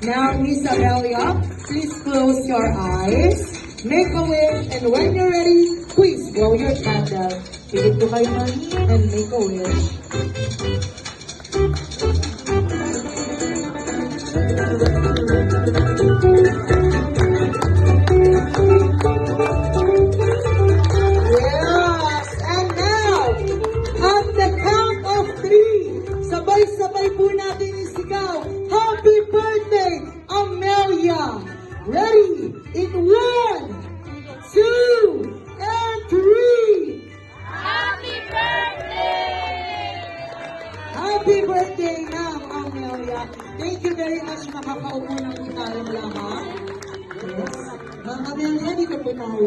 Now, Miss Amelia, please close your eyes. Make a wish, and when you're ready, please blow your candle. Give it to my honey and make a wish. Yes! And now, at the count of 3, sabay-sabay po natin isigaw, Happy Birthday, Amelia! Ready? In 1, 2, and 3! Happy birthday! Happy birthday, Ma'am Amelia. Thank you very much. Makakaupo na po tayong lahat. Yes. Ma'am Amelia, dito po tayo.